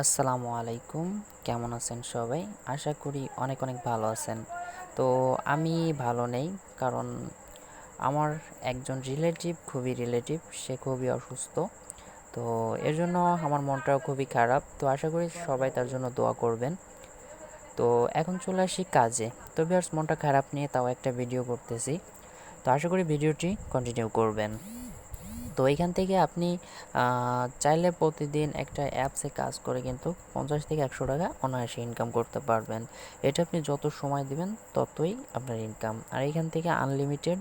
আসসালামু আলাইকুম। কেমন আছেন সবাই? আশা করি অনেক অনেক ভালো আছেন। তো আমি ভালো নেই, কারণ আমার একজন খুবই রিলেটিভ, সে খুবই অসুস্থ। তো এর জন্য আমার মনটাও খুবই খারাপ। তো আশা করি সবাই তার জন্য দোয়া করবেন। তো এখন চলে আসি কাজে। তো ভিউয়ার্স, মনটা খারাপ নিয়ে তাও একটা ভিডিও করতেছি। তো আশা করি ভিডিওটি কন্টিনিউ করবেন। তো এইখান থেকে আপনি চাইলে প্রতিদিন একটা অ্যাপসে কাজ করে কিন্তু 50 থেকে 100 টাকা অনায়াসে ইনকাম করতে পারবেন। এটা আপনি যত সময় দিবেন ততই আপনার ইনকাম। আর এইখান থেকে আনলিমিটেড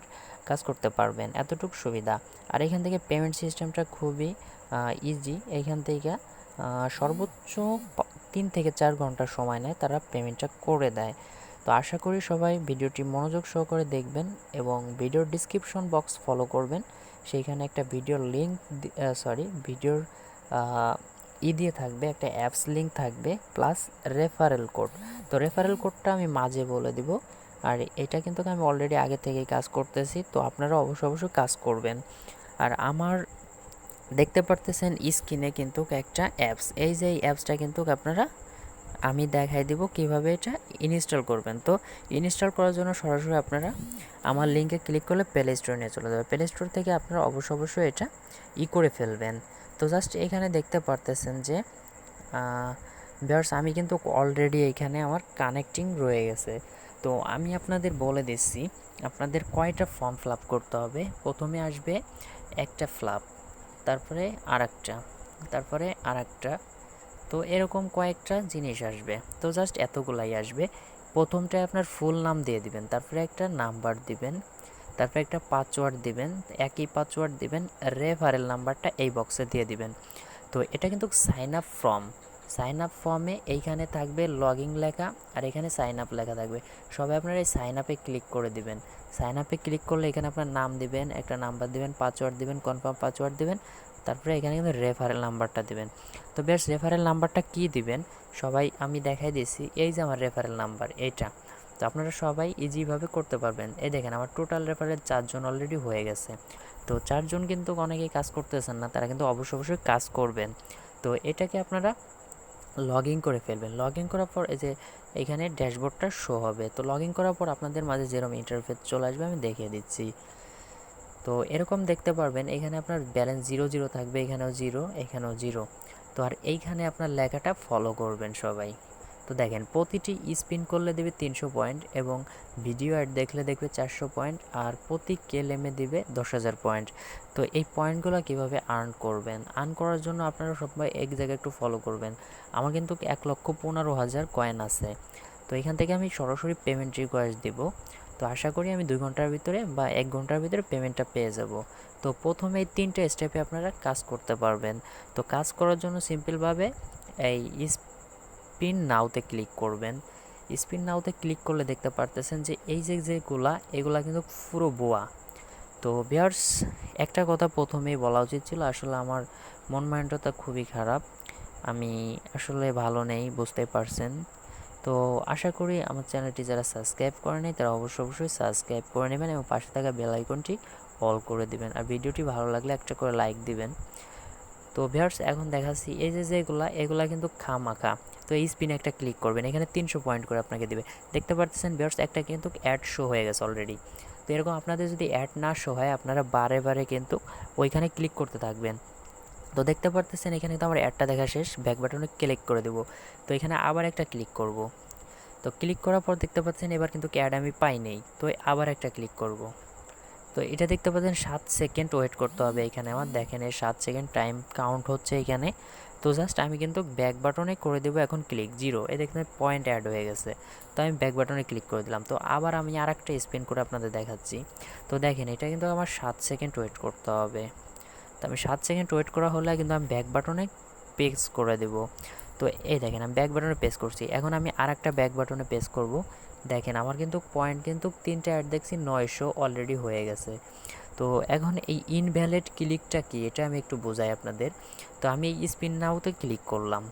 কাজ করতে পারবেন, এতটুকু সুবিধা। আর এখান থেকে পেমেন্ট সিস্টেমটা খুবই ইজি। এইখান থেকে সর্বোচ্চ 3 থেকে 4 ঘন্টা সময় নেয়, তারা পেমেন্টটা করে দেয়। তো আশা করি সবাই ভিডিওটি মনোযোগ সহকারে দেখবেন এবং ভিডিওর ডিসক্রিপশন বক্স ফলো করবেন। সেইখানে একটা ভিডিওর লিঙ্ক, ভিডিওর দিয়ে থাকবে, একটা অ্যাপস লিঙ্ক থাকবে প্লাস রেফারেল কোড। তো রেফারেল কোডটা আমি মাঝে বলে দিব। আর এটা কিন্তু আমি অলরেডি আগে থেকেই কাজ করতেছি, তো আপনারা অবশ্যই কাজ করবেন। আর আমার দেখতে পারতেছেন স্ক্রিনে কিন্তু একটা অ্যাপস, এই যে এই অ্যাপসটা কিন্তু আপনারা আমি দেখাই দিব কিভাবে এটা ইনস্টল করবেন। তো ইনস্টল করার জন্য সরাসরি আপনারা আমার লিঙ্কে ক্লিক করলে প্লে স্টোরে নিয়ে চলে যাবে। প্লে স্টোর থেকে আপনারা অবশ্যই এটা করে ফেলবেন। তো জাস্ট এখানে দেখতে পারতেছেন যে ভিউয়ার্স, আমি কিন্তু অলরেডি এখানে আমার কানেক্টিং রয়ে গেছে। তো আমি আপনাদের বলে দিচ্ছি আপনাদের কয়টা ফর্ম ফিল আপ করতে হবে। প্রথমে আসবে একটা ফ্লাপ, তারপরে আরেকটা, তারপরে আরেকটা। তো এরকম কয়েকটা জিনিস আসবে। তো জাস্ট এতগুলাই আসবে। প্রথমটায় আপনার ফুল নাম দিয়ে দিবেন, তারপরে একটা নাম্বার দিবেন, তারপরে একটা পাসওয়ার্ড দিবেন, একই পাসওয়ার্ড দিবেন, রেফারেল নাম্বারটা এই বক্সে দিয়ে দিবেন। তো এটা কিন্তু সাইন আপ ফর্মে এইখানে থাকবে লগইন লেখা, আর এখানে সাইন আপ লেখা থাকবে। সবাই আপনারা এই সাইন আপে ক্লিক করে দিবেন। সাইন আপে ক্লিক করলে এখানে আপনার নাম দিবেন, একটা নাম্বার দিবেন, পাসওয়ার্ড দিবেন, কনফার্ম পাসওয়ার্ড দিবেন, তারপরে এখানে কিন্তু রেফারেল নাম্বারটা দিবেন। তো বেশ, রেফারেল নাম্বারটা কি দিবেন সবাই আমি দেখাই দিছি। এই যে আমার রেফারেল নাম্বার এইটা। তো আপনারা সবাই ইজিভাবে করতে পারবেন। এই দেখেন, আমার টোটাল রেফারেল 4 জন অলরেডি হয়ে গেছে। তো 4 জন কিন্তু অনেকেই কাজ করতেছেন না, তারা কিন্তু অবশ্যই কাজ করবেন। তো এটাকে আপনারা লগ ইন করে ফেলবেন। লগ ইন করার পর এই যে এখানে ড্যাশবোর্ডটা শো হবে। তো লগ ইন করার পর আপনাদের মাঝে যেরকম ইন্টারফেস চলে আসবে আমি দেখিয়ে দিচ্ছি। তো এরকম দেখতে পারবেন এখানে আপনার ব্যালেন্স 0 থাকবে, এখানেও 0, এখানেও 0। তো আর এইখানে আপনার লেখাটা ফলো করবেন সবাই। তো দেখেন, প্রতিটি স্পিন করলে দেবে 300 পয়েন্ট এবং ভিডিও অ্যাড দেখলে দেখবে 400 পয়েন্ট, আর প্রতি কেলেমে দিবে 10,000 পয়েন্ট। তো এই পয়েন্টগুলো কিভাবে আর্ন করবেন, আর্ন করার জন্য আপনারা সবাই এক জায়গায় একটু ফলো করবেন। আমার কিন্তু 1,15,000 কয়েন আছে। তো এখান থেকে আমি সরাসরি পেমেন্ট রিকোয়েস্ট দিব। তো আশা করি আমি 2 ঘন্টার ভিতরে বা 1 ঘন্টার ভিতরে পেমেন্টটা পেয়ে যাব। তো প্রথমে এই 3টে স্টেপে আপনারা কাজ করতে পারবেন। তো কাজ করার জন্য সিম্পলভাবে এই স্পিন নাওতে ক্লিক করবেন। স্পিন নাওতে ক্লিক করলে দেখতে পারতেছেন যে এই যে যেগুলা এগুলা কিন্তু পুরো ভুয়া। তো ভিউয়ার্স, একটা কথা প্রথমেই বলা উচিত ছিল, আসলে আমার মন মানসিকতা খুবই খারাপ, আমি আসলে ভালো নেই, বুঝতেই পারছেন। তো আশা করি আমার চ্যানেলটি যারা সাবস্ক্রাইব করেনি তারা অবশ্যই সাবস্ক্রাইব করে নেবেন এবং পাশে থাকা বেল আইকনটি অল করে দিবেন। আর ভিডিওটি ভালো লাগলে একটা করে লাইক দিবেন। তো ভিউয়ার্স, এখন দেখাচ্ছি এই যে এগুলা কিন্তু খামাখা। তো এই স্পিনে একটা ক্লিক করবেন, এখানে 300 পয়েন্ট করে আপনাকে দিবে। দেখতে পাচ্ছেন ভিউয়ার্স, একটা কিন্তু অ্যাড শো হয়ে গেছে অলরেডি। তো এরকম আপনাদের যদি অ্যাড না শো হয় আপনারা বারে কিন্তু ওইখানে ক্লিক করতে থাকবেন। তো দেখতে পারতেছেন এখানে তো আমার অ্যাডটা দেখা শেষ, ব্যাক বাটনে ক্লিক করে দেবো। তো এখানে আবার একটা ক্লিক করব। তো ক্লিক করার পর দেখতে পাচ্ছেন এবার কিন্তু অ্যাড আমি পাই নেই। তো আবার একটা ক্লিক করব। তো এটা দেখতে পাচ্ছেন 7 সেকেন্ড ওয়েট করতে হবে এখানে আমার, দেখেন এই 7 সেকেন্ড টাইম কাউন্ট হচ্ছে এখানে। তো জাস্ট আমি কিন্তু ব্যাক বাটনে করে দেবো এখন ক্লিক 0, এই দেখেন পয়েন্ট অ্যাড হয়ে গেছে। তো আমি ব্যাক বাটনে ক্লিক করে দিলাম। তো আবার আমি আর একটা স্পিন করে আপনাদের দেখাচ্ছি। তো দেখেন এটা কিন্তু আমার 7 সেকেন্ড ওয়েট করতে হবে। তো আমি 7 সেকেন্ড ওয়েট করা হলে কিন্তু আমি ব্যাক বাটনে প্রেস করে দেবো। তো এই দেখেন আমি ব্যাক বাটনে প্রেস করছি, এখন আমি আর একটা ব্যাক বাটনে প্রেস করব। দেখেন আমার কিন্তু পয়েন্ট কিন্তু 3টা অ্যাড দেখছি 900 অলরেডি হয়ে গেছে। তো এখন এই ইনভ্যালিড ক্লিকটা কি এটা আমি একটু বোঝাই আপনাদের। তো আমি এই স্পিন নাওতে ক্লিক করলাম,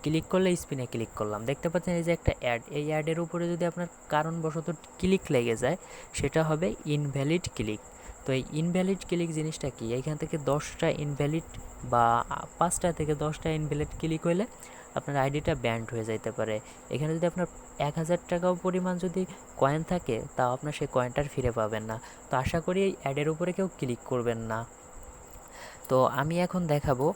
ক্লিক করলে স্পিনে ক্লিক করলাম, দেখতে পাচ্ছেন এই যে একটা অ্যাড, এই অ্যাডের উপরে যদি আপনার কারণবশত ক্লিক লেগে যায় সেটা হবে ইনভ্যালিড ক্লিক। তো এই ইনভ্যালিড ক্লিক জিনিসটা কি, এইখান থেকে 10টা ইনভ্যালিড বা 5টা থেকে 10টা ইনভ্যালিড ক্লিক হইলে আপনার আইডিটা ব্যান্ড হয়ে যাইতে পারে। এখানে যদি আপনার 1000 টাকাও পরিমাণ যদি কয়েন থাকে, তাও আপনার সেই কয়েনটার ফিরে পাবেন না। তো আশা করি এই অ্যাডের উপরে কেউ ক্লিক করবেন না। তো আমি এখন দেখাবো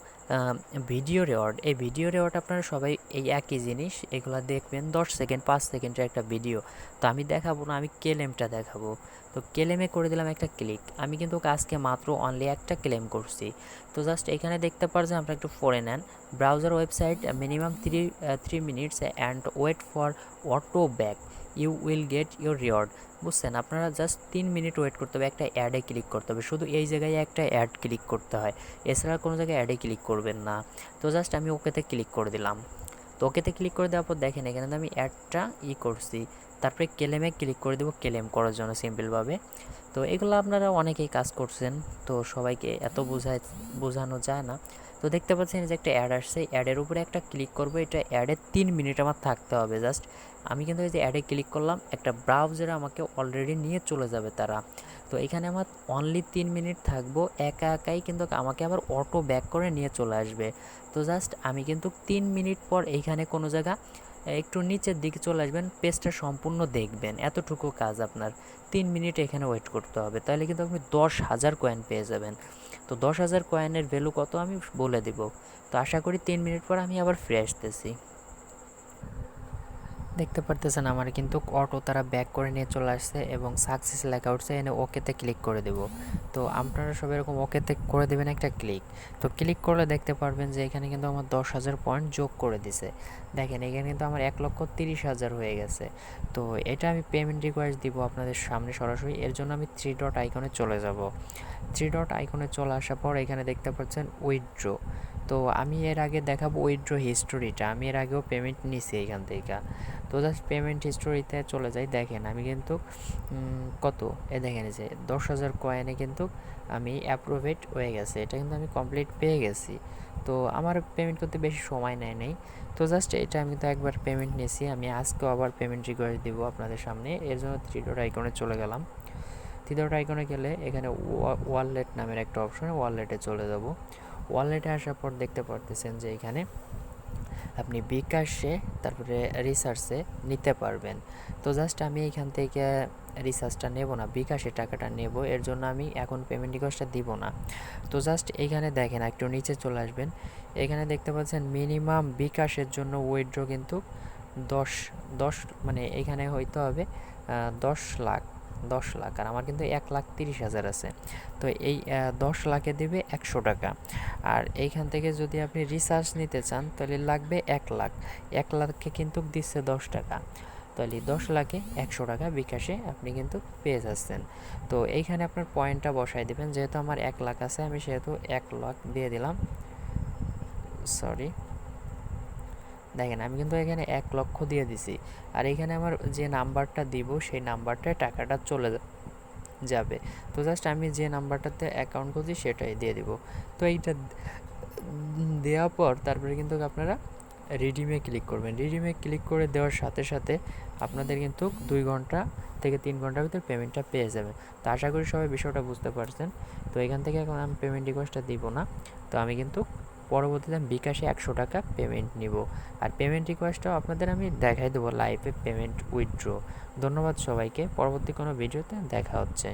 ভিডিও রেওয়ার্ড। এই ভিডিও রেওয়ার্ড আপনারা সবাই এই একই জিনিস, এগুলো দেখবেন 10 সেকেন্ড 5 সেকেন্ডের একটা ভিডিও। তো আমি দেখাবো না, আমি ক্লেমটা দেখাবো। তো ক্লেমে করে দিলাম একটা ক্লিক। আমি কিন্তু আজকে মাত্র অনলি একটা ক্লেম করছি। তো জাস্ট এখানে দেখতে পারছেন, আপনারা একটু পড়ে নেন। Browser website minimum 3 minutes and wait for auto back, you will get your reward. বুঝছেন, আপনারা জাস্ট 3 মিনিট ওয়েট করতে হবে, একটা অ্যাডে ক্লিক করতে হবে, শুধু এই জায়গায় একটা অ্যাড ক্লিক করতে হয়, এছাড়া কোনো জায়গায় অ্যাডে ক্লিক করবেন না। তো জাস্ট আমি ওকেতে ক্লিক করে দিলাম। তো ওকেতে ক্লিক করে দেওয়ার পর দেখেন এখানে আমি অ্যাডটা করছি, তারপরে ক্লেমে ক্লিক করে দেবো ক্লেম করার জন্য সিম্পলভাবে। তো এগুলো আপনারা অনেকেই কাজ করছেন, তো সবাইকে এত বোঝানো যায় না। তো দেখতে পাচ্ছেন যে একটা অ্যাড আসছে, অ্যাডের উপরে একটা ক্লিক করবো, এটা অ্যাডে 3 মিনিট আমার থাকতে হবে জাস্ট। আমি কিন্তু এই যে অ্যাডে ক্লিক করলাম, একটা ব্রাউজারে আমাকে অলরেডি নিয়ে চলে যাবে তারা। তো এখানে আমার অনলি 3 মিনিট থাকবো, একা একাই কিন্তু আমাকে আবার অটো ব্যাক করে নিয়ে চলে আসবে। তো জাস্ট আমি কিন্তু 3 মিনিট পর এইখানে কোনো জায়গা একটু নিচের দিকে চলে আসবেন, পেজটা সম্পূর্ণ দেখবেন, এতটুকু কাজ আপনার। 3 মিনিট এখানে ওয়েট করতে হবে, তাহলে কিন্তু আপনি 10,000 কয়েন পেয়ে যাবেন। তো 10,000 কয়েনের ভ্যালু কত আমি বলে দিব। তো আশা করি 3 মিনিট পর আমি আবার ফিরে আসতেছি। দেখতে পারতেছেন আমার কিন্তু অটো তারা ব্যাক করে নিয়ে চলে আসছে এবং সাকসেস লেখা উঠছে, এনে ওকেতে ক্লিক করে দেব। তো আপনারা সব এরকম ওকেতে করে দেবেন একটা ক্লিক। তো ক্লিক করলে দেখতে পারবেন যে এখানে কিন্তু আমার 10,000 পয়েন্ট যোগ করে দিছে। দেখেন এখানে কিন্তু আমার 1,30,000 হয়ে গেছে। তো এটা আমি পেমেন্ট রিকোয়েস্ট দিব আপনাদের সামনে সরাসরি। এর জন্য আমি 3 ডট আইকনে চলে যাব। 3 ডট আইকনে চলে আসার পর এখানে দেখতে পাচ্ছেন উইথড্র। তো আমি এর আগে দেখাবো উইথড্র হিস্টোরিটা, আমি এর আগেও পেমেন্ট নিছি এখান থেকে। তো জাস্ট পেমেন্ট হিস্টোরিতে চলে যাই, দেখেন আমি কিন্তু কত দেখেন যে 10,000 কয়েনে কিন্তু আমি অ্যাপ্রুভেড হয়ে গেছে, এটা কিন্তু আমি কমপ্লিট পেয়ে গেছি। তো আমার পেমেন্ট করতে বেশি সময় নেয় নেই। তো জাস্ট এটা আমি তো একবার পেমেন্ট নিয়েছি, আমি আজকেও আবার পেমেন্ট রিকোয়েস্ট দিব আপনাদের সামনে। এর জন্য 3 ডট আইকনে চলে গেলাম। 3 ডট আইকনে গেলে এখানে ওয়ালেট নামের একটা অপশন, ওয়ালেটে চলে যাব। ওয়ালেটে আসার পর দেখতে পারতেছেন যে এখানে আপনি বিকাশে তারপরে রিসার্চে নিতে পারবেন। তো জাস্ট আমি এখান থেকে রিসার্চটা নেব না, বিকাশে টাকাটা নেব, এর জন্য আমি এখন পেমেন্ট রিকোয়েস্টটা দিব না। তো জাস্ট এইখানে দেখেন একটু নিচে চলে আসবেন, এখানে দেখতে পাচ্ছেন মিনিমাম বিকাশের জন্য উইথড্র কিন্তু 10 10 মানে এখানে হইতে হবে 10 লাখ 10 লাখ, আর আমার কিন্তু 1,30,000 আছে। তো এই 10 লাখে দেবে 100 টাকা। আর এইখান থেকে যদি আপনি রিসার্চ নিতে চান তাহলে লাগবে 1 লাখ। 1 লাখে কিন্তু দিচ্ছে 10 টাকা, তাহলে 10 লাখে 100 টাকা বিকাশে আপনি কিন্তু পেয়ে যাচ্ছেন। তো এইখানে আপনার পয়েন্টটা বসায় দেবেন, যেহেতু আমার 1 লাখ আছে আমি সেহেতু 1 লাখ দিয়ে দিলাম। সরি, দেখেন আমি কিন্তু এখানে 1 লক্ষ দিয়ে দিছি, আর এখানে আমার যে নাম্বারটা দিব সেই নাম্বারটায় টাকাটা চলে যাবে। তো জাস্ট আমি যে নাম্বারটাতে অ্যাকাউন্ট করছি সেটাই দিয়ে দিব। তো এইটা দেওয়ার পর তারপরে কিন্তু আপনারা রিডিমে ক্লিক করবেন। রিডিমে ক্লিক করে দেওয়ার সাথে সাথে আপনাদের কিন্তু 2 ঘন্টা থেকে 3 ঘন্টার ভিতর পেমেন্টটা পেয়ে যাবেন। তো আশা করি সবাই বিষয়টা বুঝতে পারছেন। তো এখান থেকে এখন আমি পেমেন্ট রিকোয়েস্টটা দিব না, তো আমি কিন্তু পরবর্তীতে বিকাশে 100 টাকা পেমেন্ট নিব। আর পেমেন্ট রিকোয়েস্টটাও আপনাদের আমি দেখাই দেবো লাইভে পেমেন্ট উইথড্র। ধন্যবাদ সবাইকে, পরবর্তী কোনো ভিডিওতে দেখা হচ্ছে।